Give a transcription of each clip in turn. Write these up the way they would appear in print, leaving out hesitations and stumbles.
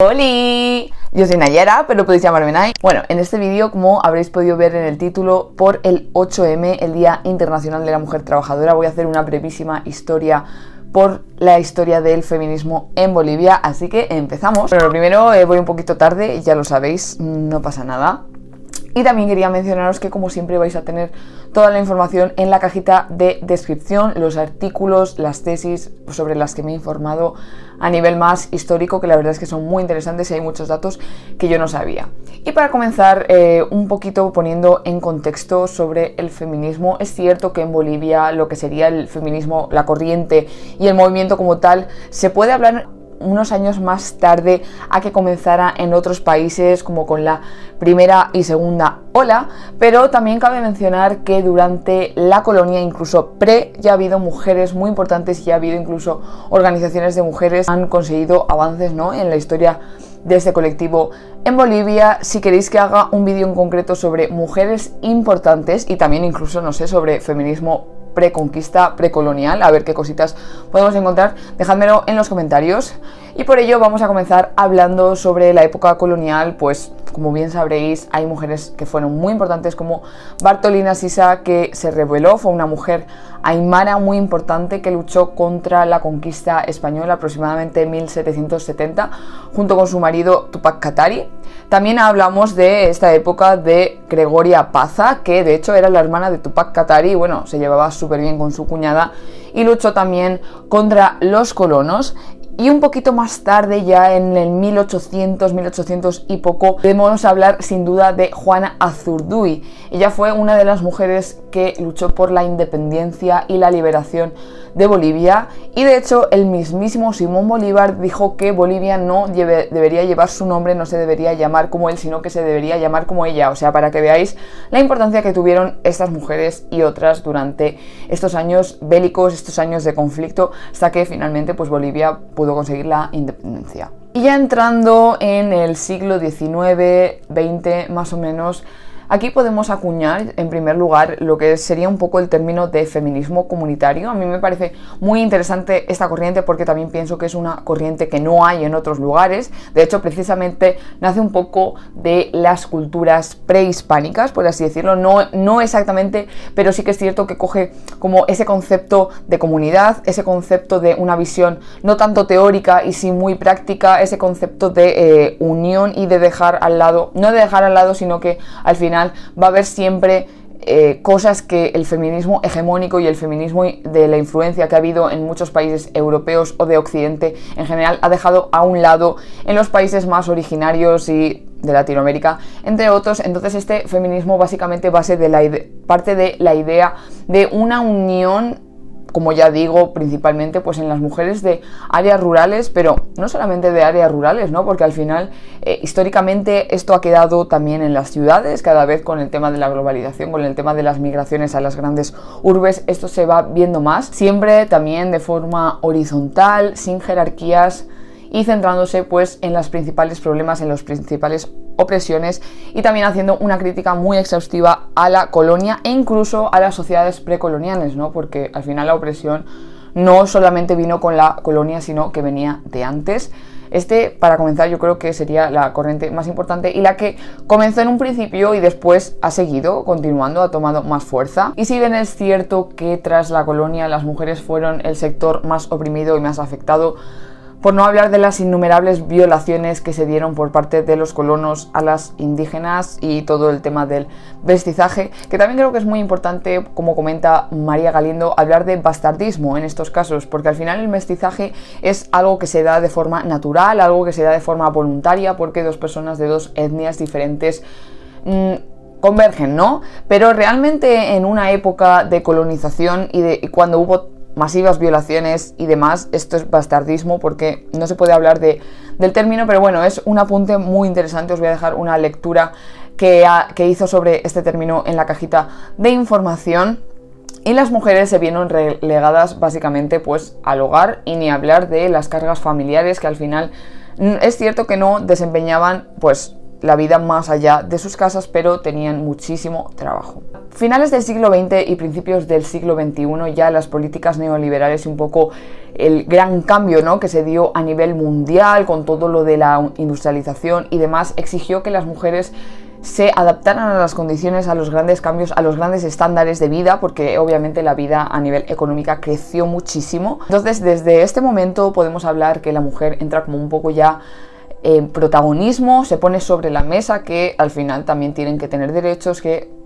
¡Holi! Yo soy Nayara, pero podéis llamarme Nay. Bueno, en este vídeo, como habréis podido ver en el título, por el 8M, el Día Internacional de la Mujer Trabajadora, voy a hacer una brevísima historia por la historia del feminismo en Bolivia, así que empezamos. Pero lo primero, voy un poquito tarde, ya lo sabéis, no pasa nada. Y también quería mencionaros que, como siempre, vais a tener toda la información en la cajita de descripción, los artículos, las tesis sobre las que me he informado a nivel más histórico, que la verdad es que son muy interesantes y hay muchos datos que yo no sabía. Y para comenzar, un poquito poniendo en contexto sobre el feminismo, es cierto que en Bolivia lo que sería el feminismo, la corriente y el movimiento como tal, se puede hablar unos años más tarde a que comenzara en otros países, como con la primera y segunda ola, pero también cabe mencionar que durante la colonia, incluso ya ha habido mujeres muy importantes y ya ha habido incluso organizaciones de mujeres que han conseguido avances, ¿no?, en la historia de este colectivo en Bolivia. Si queréis que haga un vídeo en concreto sobre mujeres importantes y también incluso, no sé, sobre feminismo preconquista, precolonial, a ver qué cositas podemos encontrar, dejádmelo en los comentarios. Y por ello vamos a comenzar hablando sobre la época colonial. Pues como bien sabréis, hay mujeres que fueron muy importantes, como Bartolina Sisa, que se rebeló, fue una mujer aymara muy importante que luchó contra la conquista española aproximadamente en 1770, junto con su marido Tupac Katari. También hablamos de esta época de Gregoria Paza, que de hecho era la hermana de Tupac Katari, y bueno, se llevaba súper bien con su cuñada y luchó también contra los colonos. Y un poquito más tarde, ya en el 1800 y poco, podemos hablar sin duda de Juana Azurduy. Ella fue una de las mujeres que luchó por la independencia y la liberación de Bolivia, y de hecho el mismísimo Simón Bolívar dijo que Bolivia no debería llevar su nombre, no se debería llamar como él, sino que se debería llamar como ella. O sea, para que veáis la importancia que tuvieron estas mujeres y otras durante estos años bélicos, estos años de conflicto, hasta que finalmente pues Bolivia pudo conseguir la independencia. Y ya entrando en el siglo XIX, XX más o menos, aquí podemos acuñar en primer lugar lo que sería un poco el término de feminismo comunitario. A mí me parece muy interesante esta corriente porque también pienso que es una corriente que no hay en otros lugares. De hecho, precisamente nace un poco de las culturas prehispánicas, por así decirlo. No exactamente, pero sí que es cierto que coge como ese concepto de comunidad, ese concepto de una visión no tanto teórica y sí muy práctica, ese concepto de unión y de dejar al lado, no de dejar al lado, sino que al final va a haber siempre cosas que el feminismo hegemónico y el feminismo de la influencia que ha habido en muchos países europeos o de Occidente en general ha dejado a un lado en los países más originarios y de Latinoamérica, entre otros. Entonces este feminismo básicamente parte de la idea de una unión, como ya digo, principalmente pues en las mujeres de áreas rurales, pero no solamente de áreas rurales, ¿no? Porque al final, históricamente, esto ha quedado también en las ciudades, cada vez con el tema de la globalización, con el tema de las migraciones a las grandes urbes, esto se va viendo más, siempre también de forma horizontal, sin jerarquías, y centrándose pues en los principales problemas, en las principales opresiones, y también haciendo una crítica muy exhaustiva a la colonia e incluso a las sociedades precoloniales, ¿no? Porque al final la opresión no solamente vino con la colonia, sino que venía de antes. Para comenzar, yo creo que sería la corriente más importante y la que comenzó en un principio y después ha seguido continuando, ha tomado más fuerza. Y si bien es cierto que tras la colonia las mujeres fueron el sector más oprimido y más afectado, por no hablar de las innumerables violaciones que se dieron por parte de los colonos a las indígenas y todo el tema del mestizaje, que también creo que es muy importante, como comenta María Galindo, hablar de bastardismo en estos casos, porque al final el mestizaje es algo que se da de forma natural, algo que se da de forma voluntaria, porque dos personas de dos etnias diferentes convergen, ¿no? Pero realmente en una época de colonización y cuando hubo masivas violaciones y demás, esto es bastardismo, porque no se puede hablar del término, pero bueno, es un apunte muy interesante. Os voy a dejar una lectura que hizo sobre este término en la cajita de información. Y las mujeres se vieron relegadas básicamente pues al hogar, y ni hablar de las cargas familiares, que al final es cierto que no desempeñaban pues la vida más allá de sus casas, pero tenían muchísimo trabajo. Finales del siglo XX y principios del siglo XXI, ya las políticas neoliberales y un poco el gran cambio, ¿no?, que se dio a nivel mundial con todo lo de la industrialización y demás, exigió que las mujeres se adaptaran a las condiciones, a los grandes cambios, a los grandes estándares de vida, porque obviamente la vida a nivel económica creció muchísimo. Entonces, desde este momento podemos hablar que la mujer entra como un poco ya en protagonismo, se pone sobre la mesa que al final también tienen que tener derechos, que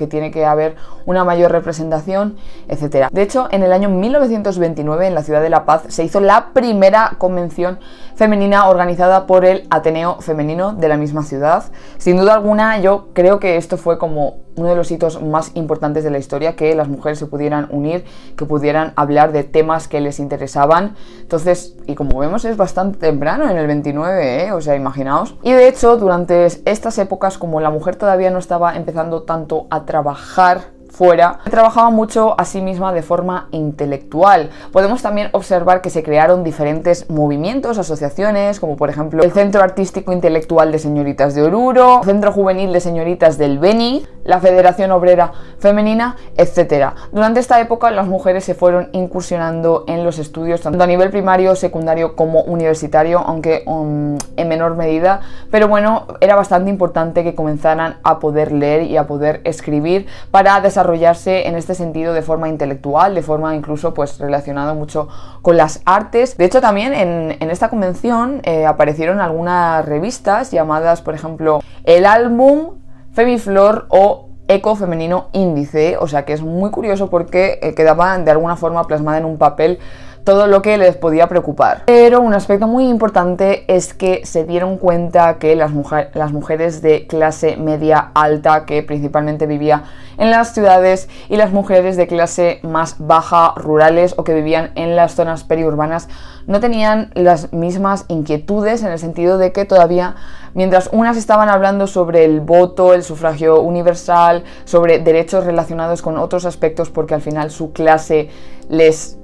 tiene que haber una mayor representación, etc. De hecho, en el año 1929, en la ciudad de La Paz, se hizo la primera convención femenina organizada por el Ateneo Femenino de la misma ciudad. Sin duda alguna, yo creo que esto fue como uno de los hitos más importantes de la historia, que las mujeres se pudieran unir, que pudieran hablar de temas que les interesaban. Entonces, y como vemos, es bastante temprano, en el 29, o sea, imaginaos. Y de hecho, durante estas épocas, como la mujer todavía no estaba empezando tanto a trabajar fuera, trabajaba mucho a sí misma de forma intelectual. Podemos también observar que se crearon diferentes movimientos, asociaciones, como por ejemplo el Centro Artístico Intelectual de Señoritas de Oruro, el Centro Juvenil de Señoritas del Beni, la Federación Obrera Femenina, etc. Durante esta época las mujeres se fueron incursionando en los estudios, tanto a nivel primario, secundario como universitario, aunque en menor medida, pero bueno, era bastante importante que comenzaran a poder leer y a poder escribir para desarrollarse en este sentido de forma intelectual, de forma incluso pues relacionado mucho con las artes. De hecho, también en esta convención aparecieron algunas revistas llamadas, por ejemplo, El Álbum, Femiflor o Eco Femenino Índice, o sea que es muy curioso porque quedaba de alguna forma plasmada en un papel todo lo que les podía preocupar. Pero un aspecto muy importante es que se dieron cuenta que las mujeres de clase media alta, que principalmente vivía en las ciudades, y las mujeres de clase más baja, rurales o que vivían en las zonas periurbanas, no tenían las mismas inquietudes, en el sentido de que todavía, mientras unas estaban hablando sobre el voto, el sufragio universal, sobre derechos relacionados con otros aspectos, porque al final su clase les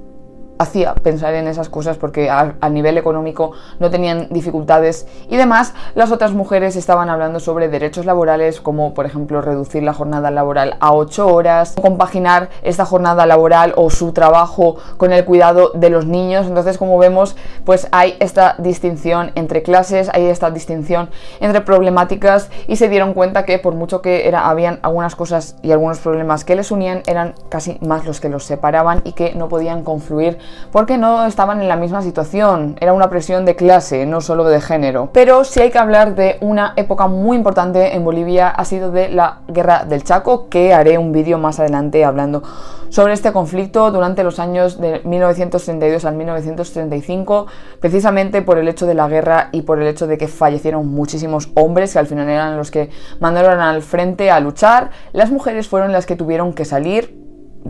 hacía pensar en esas cosas, porque a nivel económico no tenían dificultades y demás, las otras mujeres estaban hablando sobre derechos laborales, como por ejemplo reducir la jornada laboral a 8 horas, compaginar esta jornada laboral o su trabajo con el cuidado de los niños. Entonces, como vemos, pues hay esta distinción entre clases, hay esta distinción entre problemáticas, y se dieron cuenta que por mucho que habían algunas cosas y algunos problemas que les unían, eran casi más los que los separaban y que no podían confluir porque no estaban en la misma situación. Era una presión de clase, no solo de género. Pero si hay que hablar de una época muy importante en Bolivia, ha sido de la Guerra del Chaco, que haré un vídeo más adelante hablando sobre este conflicto durante los años de 1932 al 1935, precisamente por el hecho de la guerra y por el hecho de que fallecieron muchísimos hombres, que al final eran los que mandaron al frente a luchar. Las mujeres fueron las que tuvieron que salir.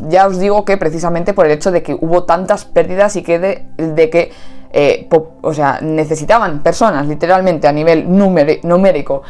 Ya os digo que precisamente por el hecho de que hubo tantas pérdidas y que necesitaban personas, literalmente a nivel numérico.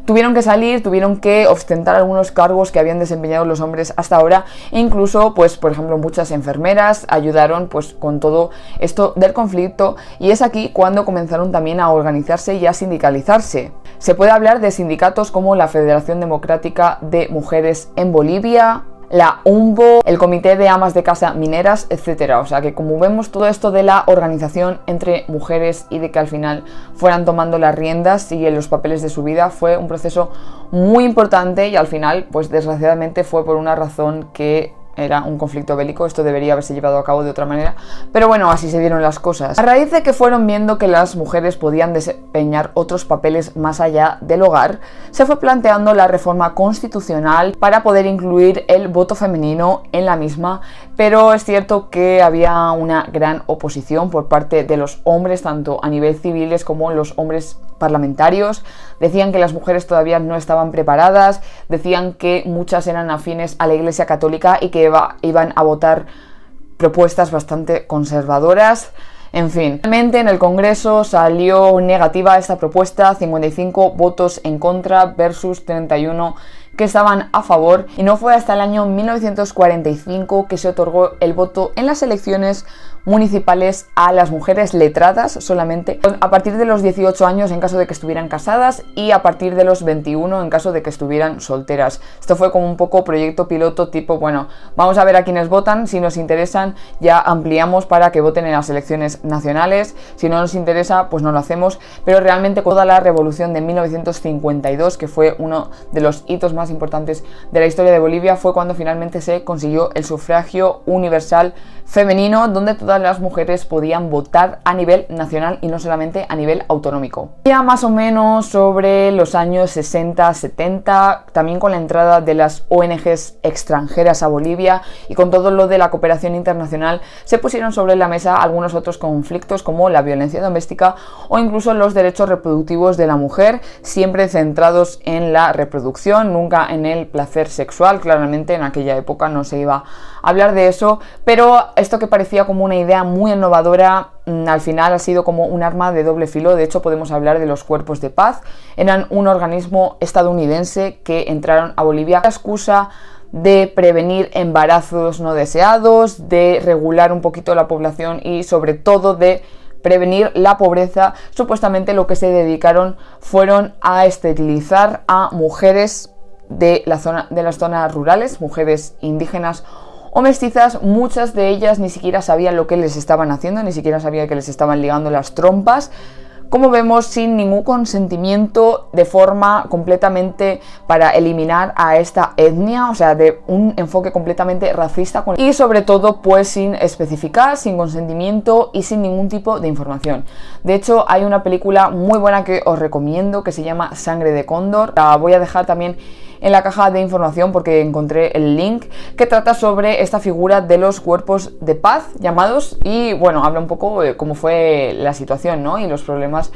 Tuvieron que salir, tuvieron que ostentar algunos cargos que habían desempeñado los hombres hasta ahora, e incluso, pues, por ejemplo, muchas enfermeras ayudaron pues con todo esto del conflicto, y es aquí cuando comenzaron también a organizarse y a sindicalizarse. Se puede hablar de sindicatos como la Federación Democrática de Mujeres en Bolivia, la UMBO, el Comité de Amas de Casa Mineras, etc. O sea que, como vemos, todo esto de la organización entre mujeres y de que al final fueran tomando las riendas y en los papeles de su vida fue un proceso muy importante, y al final, pues desgraciadamente fue por una razón que era un conflicto bélico. Esto debería haberse llevado a cabo de otra manera, pero bueno, así se dieron las cosas. A raíz de que fueron viendo que las mujeres podían desempeñar otros papeles más allá del hogar, se fue planteando la reforma constitucional para poder incluir el voto femenino en la misma, pero es cierto que había una gran oposición por parte de los hombres, tanto a nivel civiles como los hombres parlamentarios. Decían que las mujeres todavía no estaban preparadas, decían que muchas eran afines a la Iglesia Católica y que iban a votar propuestas bastante conservadoras. En fin, realmente en el Congreso salió negativa esta propuesta, 55 votos en contra versus 31 que estaban a favor, y no fue hasta el año 1945 que se otorgó el voto en las elecciones municipales a las mujeres letradas solamente a partir de los 18 años en caso de que estuvieran casadas y a partir de los 21 en caso de que estuvieran solteras. Esto fue como un poco proyecto piloto tipo, bueno, vamos a ver a quienes votan, si nos interesan ya ampliamos para que voten en las elecciones nacionales, si no nos interesa pues no lo hacemos, pero realmente toda la revolución de 1952, que fue uno de los hitos más importantes de la historia de Bolivia, fue cuando finalmente se consiguió el sufragio universal femenino, donde todas las mujeres podían votar a nivel nacional y no solamente a nivel autonómico. Ya más o menos sobre los años 60-70, también con la entrada de las ONGs extranjeras a Bolivia y con todo lo de la cooperación internacional, se pusieron sobre la mesa algunos otros conflictos como la violencia doméstica o incluso los derechos reproductivos de la mujer, siempre centrados en la reproducción, nunca en el placer sexual. Claramente en aquella época no se iba a hablar de eso, pero esto que parecía como una idea muy innovadora, al final ha sido como un arma de doble filo. De hecho, podemos hablar de los cuerpos de paz. Eran un organismo estadounidense que entraron a Bolivia con la excusa de prevenir embarazos no deseados, de regular un poquito la población y sobre todo de prevenir la pobreza. Supuestamente lo que se dedicaron fueron a esterilizar a mujeres de las zonas rurales, mujeres indígenas o mestizas. Muchas de ellas ni siquiera sabían lo que les estaban haciendo, ni siquiera sabían que les estaban ligando las trompas, como vemos, sin ningún consentimiento, de forma completamente para eliminar a esta etnia, o sea, de un enfoque completamente racista y sobre todo pues sin especificar, sin consentimiento y sin ningún tipo de información. De hecho, hay una película muy buena que os recomiendo que se llama Sangre de Cóndor. La voy a dejar también en la caja de información porque encontré el link, que trata sobre esta figura de los cuerpos de paz llamados, y bueno, habla un poco de cómo fue la situación, ¿no? Y los problemas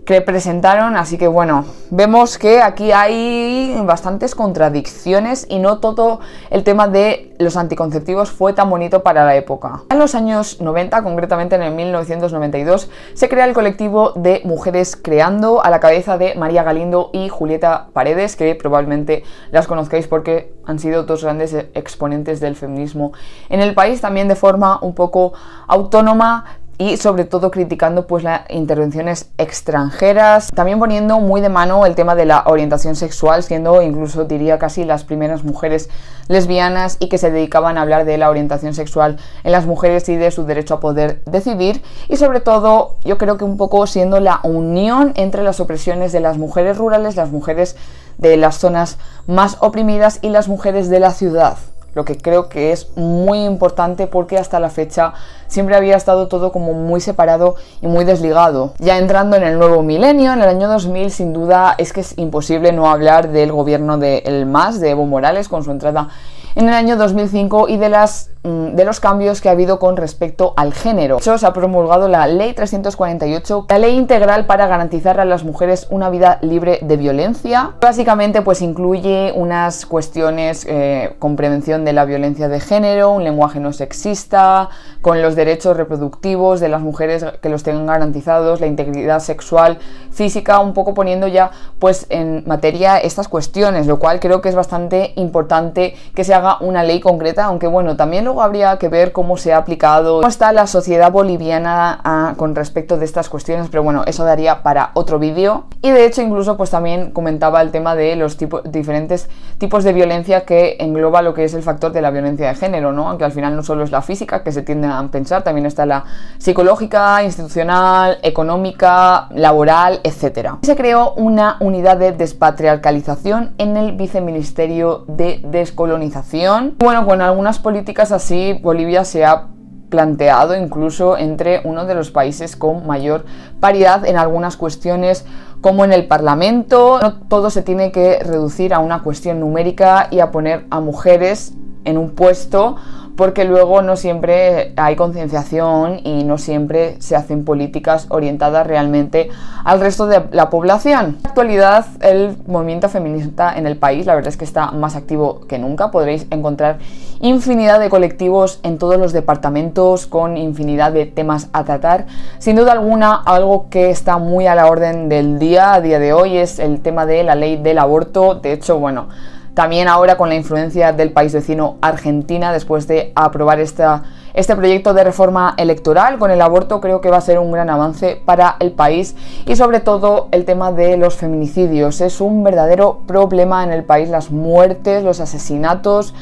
que presentaron. Así que bueno, vemos que aquí hay bastantes contradicciones y no todo el tema de los anticonceptivos fue tan bonito para la época. En los años 90, concretamente en el 1992, se crea el colectivo de Mujeres Creando, a la cabeza de María Galindo y Julieta Paredes, que probablemente las conozcáis porque han sido dos grandes exponentes del feminismo en el país, también de forma un poco autónoma, y sobre todo criticando pues las intervenciones extranjeras, también poniendo muy de mano el tema de la orientación sexual, siendo incluso diría casi las primeras mujeres lesbianas y que se dedicaban a hablar de la orientación sexual en las mujeres y de su derecho a poder decidir, y sobre todo yo creo que un poco siendo la unión entre las opresiones de las mujeres rurales, las mujeres de las zonas más oprimidas y las mujeres de la ciudad. Lo que creo que es muy importante porque hasta la fecha siempre había estado todo como muy separado y muy desligado. Ya entrando en el nuevo milenio, en el año 2000, sin duda es que es imposible no hablar del gobierno de El MAS, de Evo Morales, con su entrada en el año 2005 y de los cambios que ha habido con respecto al género. De hecho, se ha promulgado la Ley 348, la ley integral para garantizar a las mujeres una vida libre de violencia. Básicamente pues incluye unas cuestiones con prevención de la violencia de género, un lenguaje no sexista, con los derechos reproductivos de las mujeres que los tengan garantizados, la integridad sexual, física, un poco poniendo ya pues en materia estas cuestiones, lo cual creo que es bastante importante que se haga una ley concreta, aunque bueno, también luego habría que ver cómo se ha aplicado, cómo está la sociedad boliviana con respecto de estas cuestiones, pero bueno, eso daría para otro vídeo. Y de hecho incluso pues también comentaba el tema de los diferentes tipos de violencia que engloba lo que es el factor de la violencia de género, ¿no? Aunque al final no solo es la física que se tiende a pensar, también está la psicológica, institucional, económica, laboral, etc. Se creó una unidad de despatriarcalización en el Viceministerio de Descolonización. Bueno, con algunas políticas así, Bolivia se ha planteado incluso entre uno de los países con mayor paridad en algunas cuestiones, como en el Parlamento. No todo se tiene que reducir a una cuestión numérica y a poner a mujeres en un puesto, porque luego no siempre hay concienciación y no siempre se hacen políticas orientadas realmente al resto de la población. En la actualidad, el movimiento feminista en el país, la verdad es que está más activo que nunca. Podréis encontrar infinidad de colectivos en todos los departamentos con infinidad de temas a tratar. Sin duda alguna, algo que está muy a la orden del día a día de hoy es el tema de la ley del aborto. De hecho, bueno, también ahora con la influencia del país vecino Argentina, después de aprobar este proyecto de reforma electoral con el aborto, creo que va a ser un gran avance para el país. Y sobre todo el tema de los feminicidios, es un verdadero problema en el país, las muertes, los asesinatos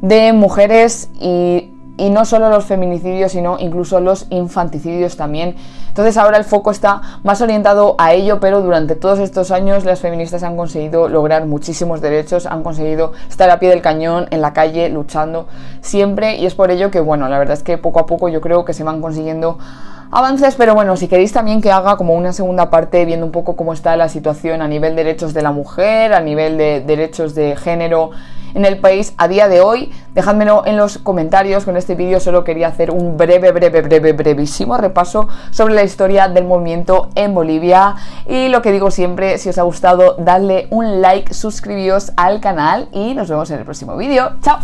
de mujeres y no solo los feminicidios, sino incluso los infanticidios también. Entonces ahora el foco está más orientado a ello, pero durante todos estos años las feministas han conseguido lograr muchísimos derechos, han conseguido estar a pie del cañón, en la calle, luchando siempre, y es por ello que, bueno, la verdad es que poco a poco yo creo que se van consiguiendo avances. Pero bueno, si queréis también que haga como una segunda parte viendo un poco cómo está la situación a nivel de derechos de la mujer, a nivel de derechos de género en el país a día de hoy, dejádmelo en los comentarios. Con este vídeo solo quería hacer un brevísimo repaso sobre la historia del movimiento en Bolivia, y lo que digo siempre, si os ha gustado, dadle un like, suscribíos al canal y nos vemos en el próximo vídeo. ¡Chao!